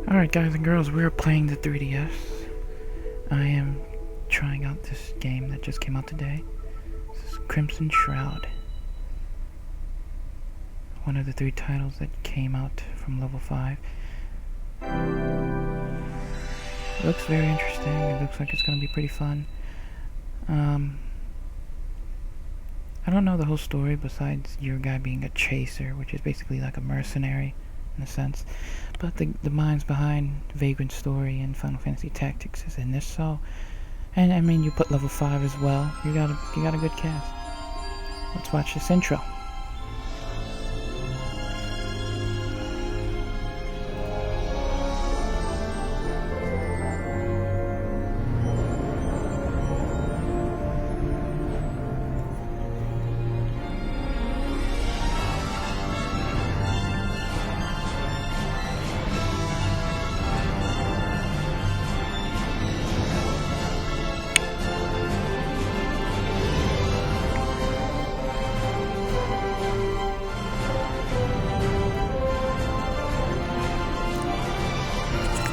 Alright guys and girls, we're playing the 3DS. I am trying out this game that just came out today. This is Crimson Shroud. One of the 3 titles that came out from level 5. It looks very interesting. It looks like it's going to be pretty fun. I don't know the whole story besides your guy being a chaser, which is basically like a mercenary in a sense. But the minds behind Vagrantstory and Final Fantasy Tactics is in this, so, and I mean you put level 5 as well. You got a good cast. Let's watch this intro.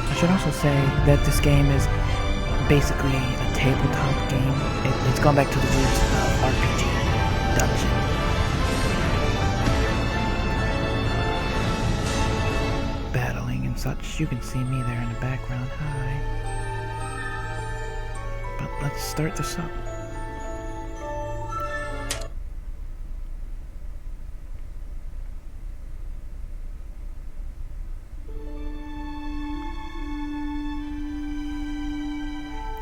I should also say that this game is basically a tabletop game. It's gone back to the roots of RPG, dungeon. Battling and such. You can see me there in the background. Hi. But let's start this up.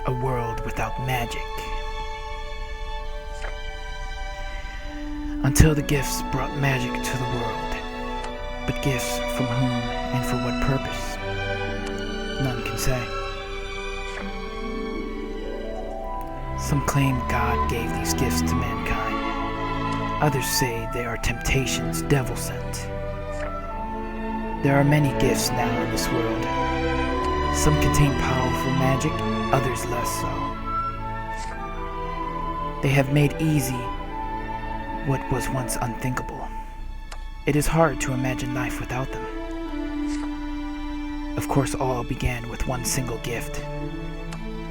A world without magic. Until the gifts brought magic to the world. But gifts from whom and for what purpose? None can say. Some claim God gave these gifts to mankind. Others say they are temptations devil sent. There are many gifts now in this world. Some contain powerful magic, others less so. They have made easy what was once unthinkable. It is hard to imagine life without them. Of course, all began with one single gift.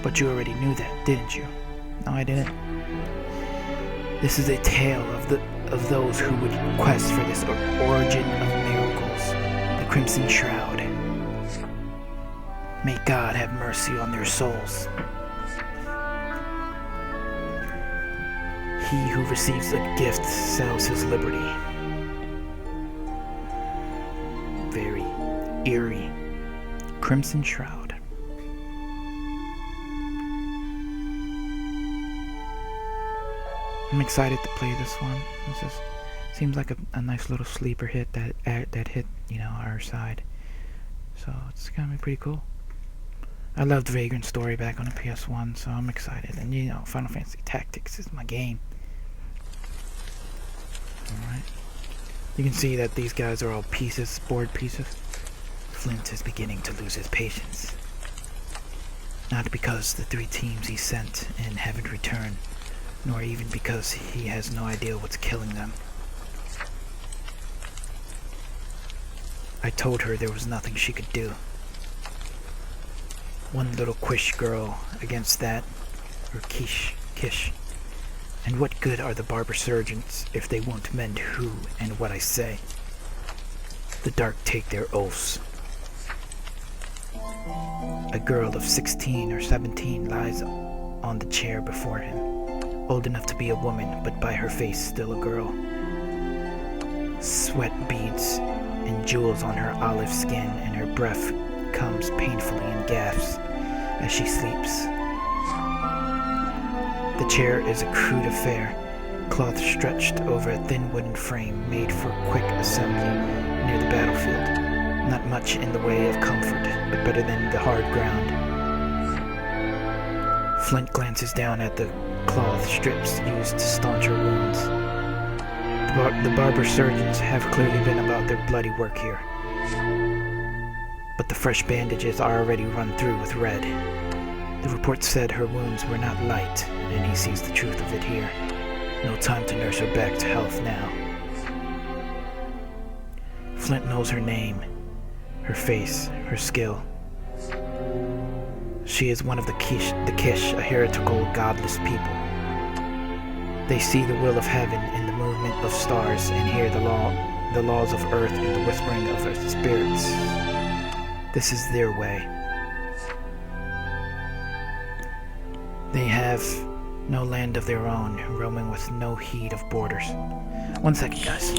But you already knew that, didn't you? No, I didn't. This is a tale of those who would quest for this origin of miracles, the Crimson Shroud. May God have mercy on their souls. He who receives a gift sells his liberty. Very eerie. Crimson Shroud. I'm excited to play this one. Seems like a nice little sleeper hit that hit, our side. So it's gonna be pretty cool. I loved Vagrantstory back on the PS1, so I'm excited. And Final Fantasy Tactics is my game. Alright. You can see that these guys are all pieces, board pieces. Flint is beginning to lose his patience. Not because the 3 teams he sent in haven't returned, nor even because he has no idea what's killing them. I told her there was nothing she could do. One little quish girl against that, or kish. And what good are the barber surgeons if they won't mend who and what I say? The dark take their oaths. A girl of 16 or 17 lies on the chair before him, old enough to be a woman, but by her face still a girl. Sweat beads and jewels on her olive skin, and her breath comes painfully in gasps as she sleeps. The chair is a crude affair, cloth stretched over a thin wooden frame made for quick assembly near the battlefield. Not much in the way of comfort, but better than the hard ground. Flint glances down at the cloth strips used to staunch her wounds. The barber surgeons have clearly been about their bloody work here. But the fresh bandages are already run through with red. The report said her wounds were not light, and he sees the truth of it here. No time to nurse her back to health now. Flint knows her name. her face, her skill. She is one of the Kish, a heretical, godless people. They see the will of heaven in the movement of stars and hear the laws of earth and the whispering of earth's spirits. This is their way. They have no land of their own, roaming with no heed of borders. 1 second, guys.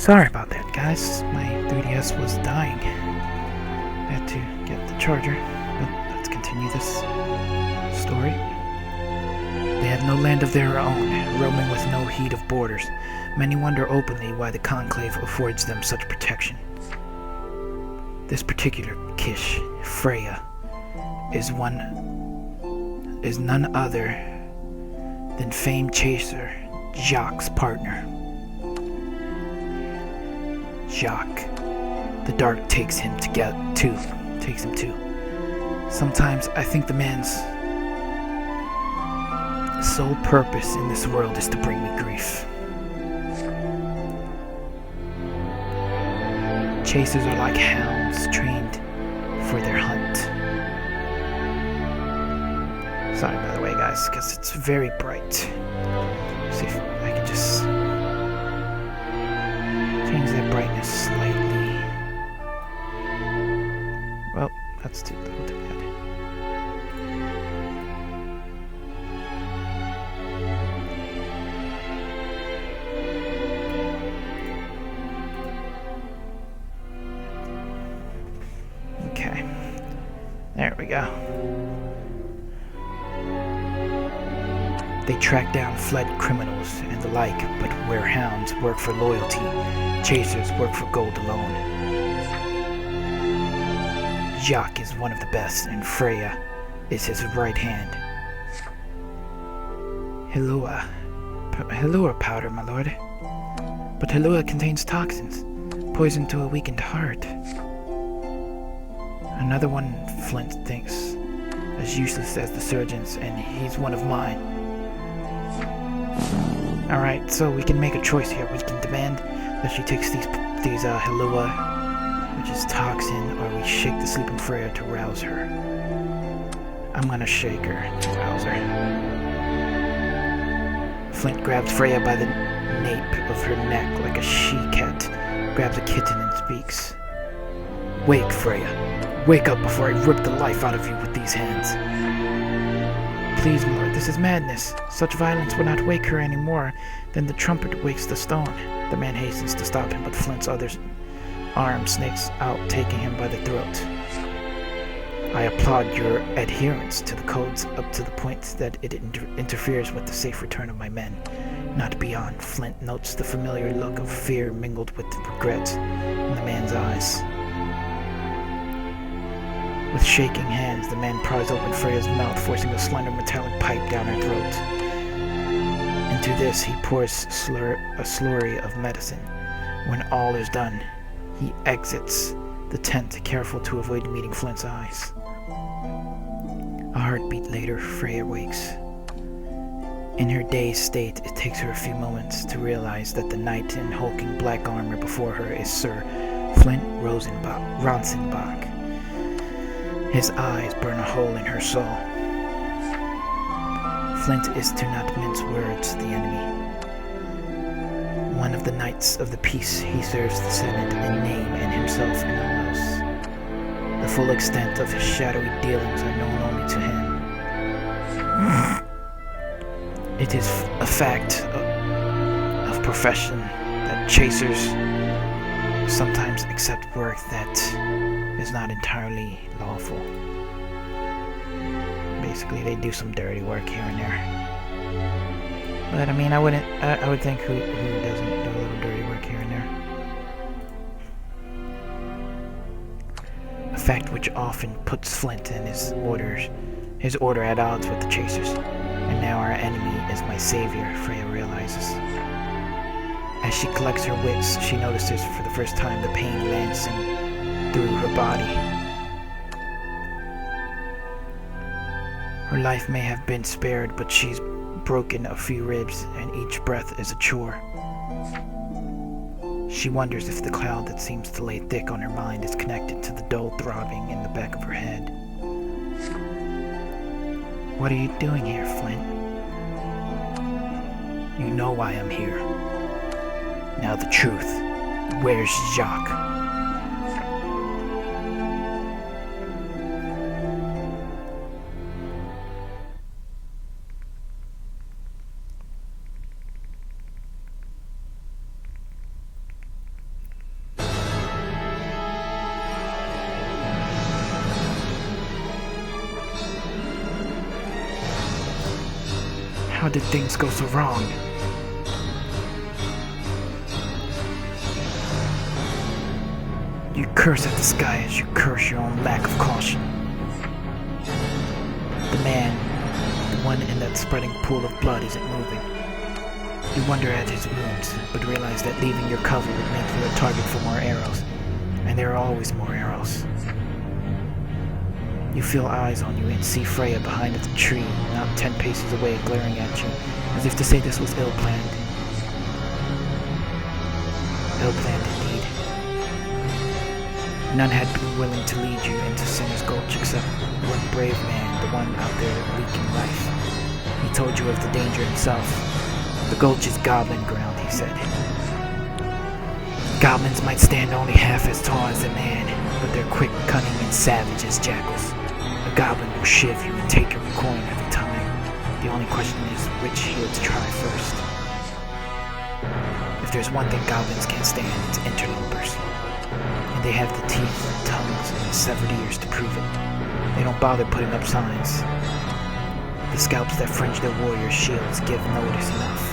Sorry about that, guys. My 3DS was dying. I had to get the charger. But let's continue this story. They have no land of their own, roaming with no heed of borders. Many wonder openly why the Conclave affords them such protection. This particular Kish, Freya, is none other than famed chaser Jacques' partner. Jacques. The dark takes him too. Sometimes I think the man's sole purpose in this world is to bring me grief. Chasers are like hounds trained for their hunt. Sorry, by the way, guys, because it's very bright. See if I can just change that brightness slightly. Well, that's too bad. Okay. There we go. They track down fled criminals and the like, but where hounds work for loyalty, chasers work for gold alone. Jacques is one of the best, and Freya is his right hand. Hilua powder, my lord. But Hilua contains toxins, poison to a weakened heart. Another one Flint thinks as useless as the surgeons, and he's one of mine. Alright, so we can make a choice here. We can demand that she takes these Hilua, which is toxin, or we shake the sleeping Freya to rouse her. I'm gonna shake her to rouse her. Flint grabs Freya by the nape of her neck like a she-cat grabs a kitten and speaks. Wake, Freya. Wake up before I rip the life out of you with these hands. Please, my lord, this is madness. Such violence would not wake her any more than the trumpet wakes the stone. The man hastens to stop him, but Flint's other arm snakes out, taking him by the throat. I applaud your adherence to the codes up to the point that it interferes with the safe return of my men. Not beyond. Flint notes the familiar look of fear mingled with regret in the man's eyes. With shaking hands, the man pries open Freya's mouth, forcing a slender metallic pipe down her throat. Into this, he pours a slurry of medicine. When all is done, he exits the tent, careful to avoid meeting Flint's eyes. A heartbeat later, Freya wakes. In her dazed state, it takes her a few moments to realize that the knight in hulking black armor before her is Sir Flint Ronsenbach. His eyes burn a hole in her soul. Flint is to not mince words, the enemy. One of the knights of the peace, he serves the Senate in name and himself in all else. The full extent of his shadowy dealings are known only to him. It is a fact of profession that chasers sometimes accept work that is not entirely lawful. Basically, they do some dirty work here and there. But I mean, I would think who doesn't do a little dirty work here and there? A fact which often puts Flint and his order at odds with the chasers. And now our enemy is my savior, Freya realizes. As she collects her wits, she notices for the first time the pain lancing through her body. Her life may have been spared, but she's broken a few ribs, and each breath is a chore. She wonders if the cloud that seems to lay thick on her mind is connected to the dull throbbing in the back of her head. What are you doing here, Flint? You know why I'm here. Now the truth. Where's Jacques? How did things go so wrong? You curse at the sky as you curse your own lack of caution. The man, the one in that spreading pool of blood, isn't moving. You wonder at his wounds, but realize that leaving your cover would make you a target for more arrows, and there are always more arrows. You feel eyes on you and see Freya behind the tree, not 10 paces away, glaring at you, as if to say this was ill-planned. Ill-planned indeed. None had been willing to lead you into Sinner's Gulch except one brave man, the one out there leaking life. He told you of the danger himself. The gulch is goblin ground, he said. Goblins might stand only half as tall as a man, but they're quick, cunning, and savage as jackals. A goblin will shiv you and take your coin every time. The only question is which heel to try first. If there's one thing goblins can't stand, it's interlopers. And they have the teeth, tongues, and the severed ears to prove it. They don't bother putting up signs. The scalps that fringe their warriors' shields give notice enough.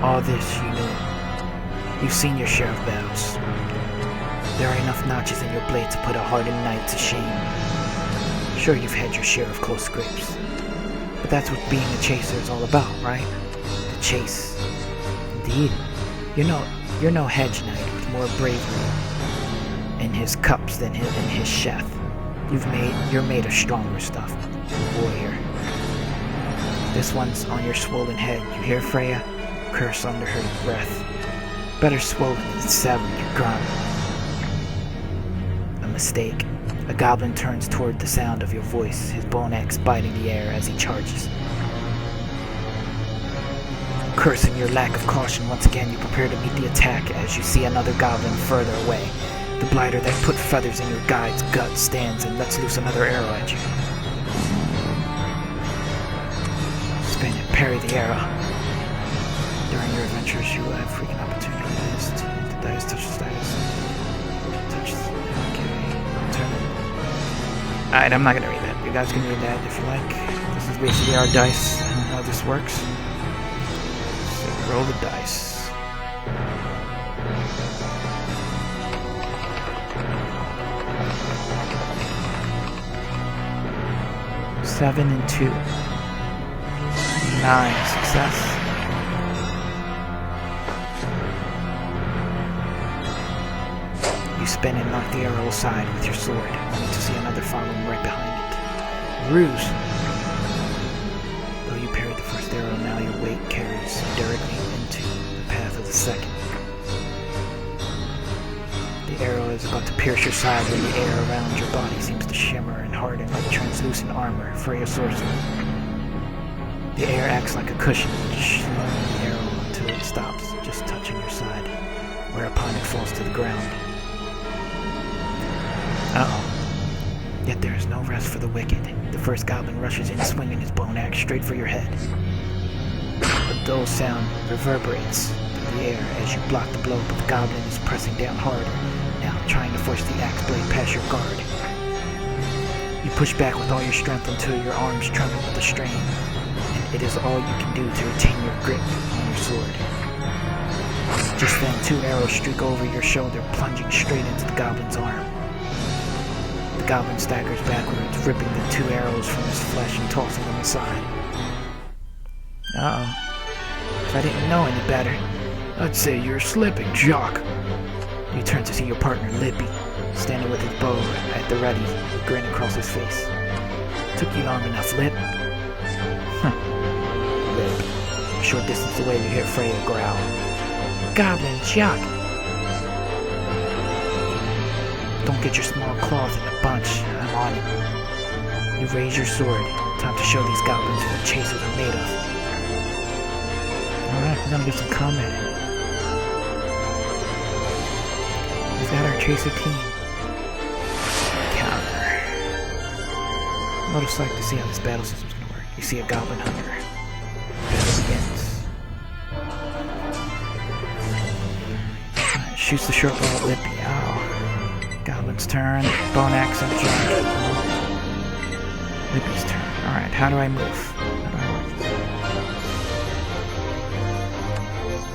All this you knew. You've seen your share of battles. There are enough notches in your blade to put a hardened knight to shame. Sure, you've had your share of close scrapes. But that's what being a chaser is all about, right? The chase. Indeed. You're no hedge knight with more bravery in his cups than in his sheath. You're made of stronger stuff, warrior. This one's on your swollen head. You hear Freya? Curse under her breath. Better swollen than severed, you grunt. A mistake. A goblin turns toward the sound of your voice, his bone axe biting the air as he charges. Cursing your lack of caution, once again you prepare to meet the attack as you see another goblin further away. The blighter that put feathers in your guide's gut stands and lets loose another arrow at you. Spin and parry the arrow. During your adventures, you will have frequent opportunities to dice, touch the dice. Touch the... Okay. Turn it. Alright, I'm not gonna read that. You guys can read that if you like. This is basically our dice and how this works. So roll the dice. Seven and 2. 9. Success. You spin and knock the arrow aside with your sword, only to see another following right behind it. Ruse! Though you parried the first arrow, now your weight carries you directly into the path of the second. The arrow is about to pierce your side when the air around your body seems to shimmer and harden like translucent armor for your sorcerer. The air acts like a cushion, slowing the arrow until it stops, just touching your side, whereupon it falls to the ground. Uh-oh. Yet there is no rest for the wicked. The first goblin rushes in, swinging his bone axe straight for your head. A dull sound reverberates through the air as you block the blow, but the goblin is pressing down harder, now trying to force the axe blade past your guard. You push back with all your strength until your arms tremble with the strain, and it is all you can do to retain your grip on your sword. Just then, 2 arrows streak over your shoulder, plunging straight into the goblin's arm. The goblin staggers backwards, ripping the 2 arrows from his flesh and tossing them aside. Uh-oh. If I didn't know any better, I'd say you're slipping, Jock. You turn to see your partner, Lippy, standing with his bow at the ready, a grin across his face. Took you long enough, Lip. Lip. A short distance away, you hear Freya growl. Goblin, Jock. Don't get your small claws in a bunch. I'm on it. You raise your sword. Time to show these goblins what chasers are made of. Alright, we're gonna get some combat in. We've got our chaser team. Counter. Most like to see how this battle system's gonna work. You see a goblin hunter. Battle begins. Alright, shoots the short bow at Lippy. Ow. Goblin's turn. Bone axe and jump. Lippy's turn. Alright, how do I move? How do I work this?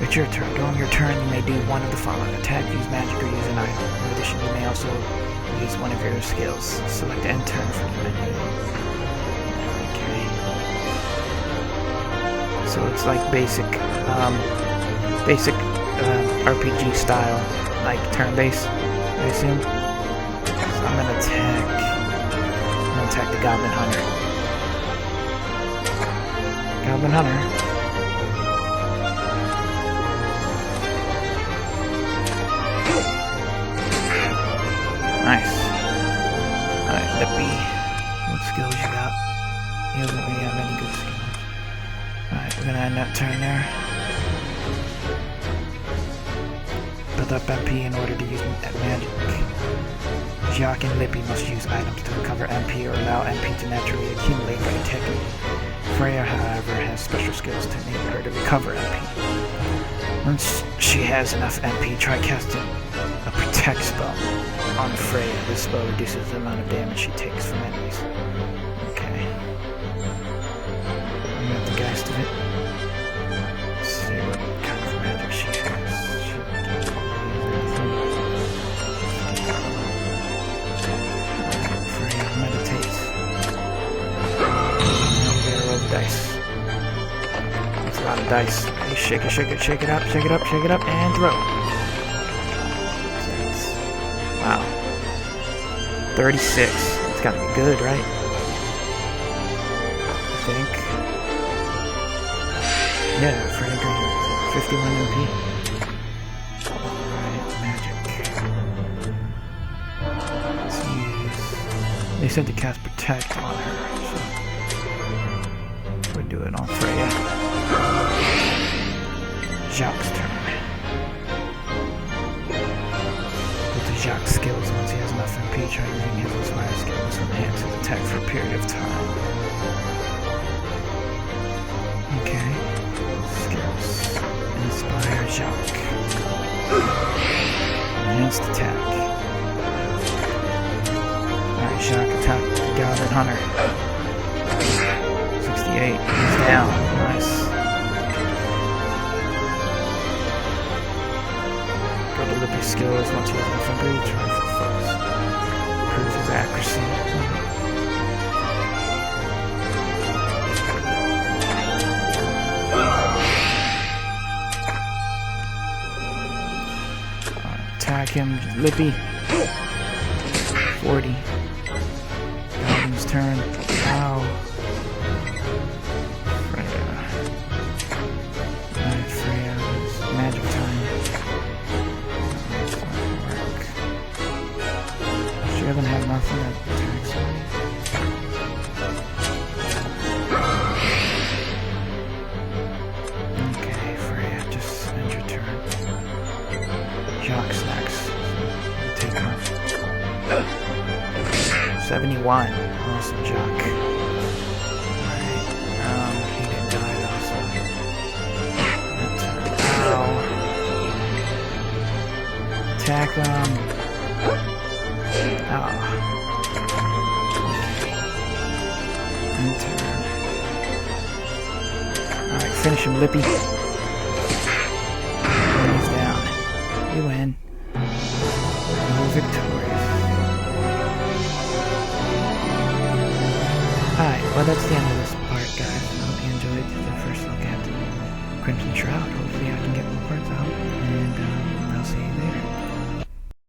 It's your turn. During your turn, you may do one of the following. Attack, use magic, or use an item. In addition, you may also use one of your skills. Select end turn from the menu. Okay. So it's like basic RPG style, like turn-based, I assume. So I'm gonna attack the Goblin Hunter. Goblin Hunter. Nice. Alright, Lippy. What skills you got? He doesn't really have any good skills. Alright, we're gonna end that turn there. Build up MP in order to use that magic. Jacques and Lippy must use items to recover MP or allow MP to naturally accumulate by attacking. Freya, however, has special skills to enable her to recover MP. Once she has enough MP, try casting a protect spell on Freya. This spell reduces the amount of damage she takes from enemies. Okay. We got the geist of it. Let's see what kind of magic she has. She doesn't use anything. Freya meditates. Roll the dice. That's a lot of dice. Hey, shake it, shake it, shake it up, shake it up, shake it up, and throw. Wow. 36. It's gotta be good, right? I think. Yeah, Freya Green. 51 MP. Alright, magic. Let's use... They said to cast Protect on her, so... we'll do it on Freya. Jacques' turn. Jacques' skills. Once he has enough MP, try using his inspired skills to enhance his attack for a period of time. Okay. Skills. Inspire Jacques. Enhanced attack. Alright, Jacques attack the Goblin Hunter. 68. He's down. Nice. Lippy's skills once he has enough MP, try for foes. Improves his accuracy. Attack him, Lippy. 40. Goblin's turn. Ow. Freya. Alright, Freya. It's magic time. She haven't had nothing that attacks me. Okay, Freya, just end your turn. Jacques next. Take her. 71. Awesome, Jock. Alright, he didn't die though, so... Ow. Attack him. Ah. Enter. Alright, finish him, Lippy. And he's down. You win. You're victorious. Alright, well that's the end of this part, guys. I hope you enjoyed the first look at Crimson Shroud. Hopefully I can get more parts out.